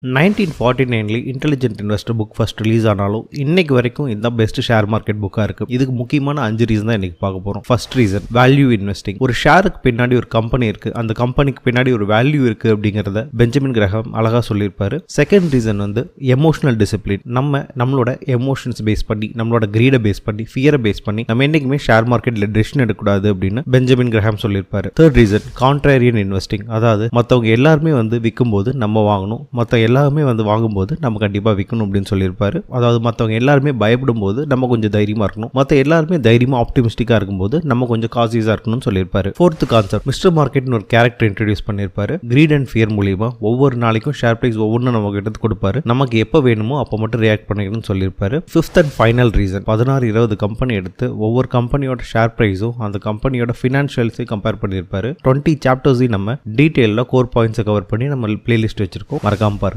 1949 intelligent investor book first release ஆனாலும் இன்னைக்கு வரைக்கும் இதுதான் பெஸ்ட் ஷேர் மார்க்கெட் புக்காக இருக்கு. இதுக்கு முக்கியமான 5 ரீசன் தான் இன்னைக்கு பார்க்க போறோம். First reason value investing. ஒரு ஷேருக்கு பின்னாடி ஒரு கம்பெனி இருக்கு, அந்த கம்பெனிக்கு பின்னாடி ஒரு வேல்யூ இருக்கு அப்படிங்கறத பெஞ்சமின் கிரஹாம் அழகா சொல்லியிருப்பாரு. Second reason emotional discipline. நம்மளோட எமோஷன்ஸ் பேஸ் பண்ணி, நம்மளோட கிரீடை பேஸ் பண்ணி, ஃபியரை பேஸ் பண்ணி நம்ம என்னைக்குமே ஷேர் மார்க்கெட்ல டெசிஷன் எடுக்கக்கூடாது அப்படின்னு பெஞ்சமின் கிரஹாம் சொல்லியிருப்பாரு. Third reason contrarian investing. அதாவது மற்றவங்க எல்லாருமே விற்கும் போது நம்ம வாங்கணும், மற்ற எல்லாருமே வாங்கும்போது நம்ம கண்டிப்பாக விற்கணும் அப்படின்னு சொல்லியிருப்பாரு. அதாவது மற்றவங்க எல்லாருமே பயப்படும் போது நம்ம கொஞ்சம் தைரியமாக இருக்கணும், மற்ற எல்லாருமே தைரியமாக ஆப்டிமிஸ்டிக்காக இருக்கும்போது நம்ம கொஞ்சம் காசியஸாக இருக்கணும்னு சொல்லியிருப்பாரு. ஃபோர்த் கான்செப்ட் மிஸ்டர் மார்க்கெட்னு ஒரு கேரக்டர் இன்ட்ரடியூஸ் பண்ணியிருப்பாரு. கிரீட் அண்ட் ஃபியர் மூலியமா ஒவ்வொரு நாளைக்கும் ஷேர் பிரைஸ் ஒவ்வொன்றும் நமக்கு எடுத்து கொடுப்பாரு. நமக்கு எப்போ வேணுமோ அப்போ மட்டும் ரியாக்ட் பண்ணிக்கணும்னு சொல்லியிருப்பாரு. Fifth and final reason 16-20 company எடுத்து ஒவ்வொரு கம்பெனியோட ஷேர் பிரைஸும் அந்த கம்பெனியோட ஃபினான்ஷியல்ஸையும் கம்பேர் பண்ணியிருப்பாரு. 20 சாப்டர்ஸையும் நம்ம டீட்டெயிலில் கோர் பாயிண்ட்ஸை கவர் பண்ணி நம்ம பிளேலிஸ்ட் வச்சிருக்கோம், மறக்காம பாருங்க.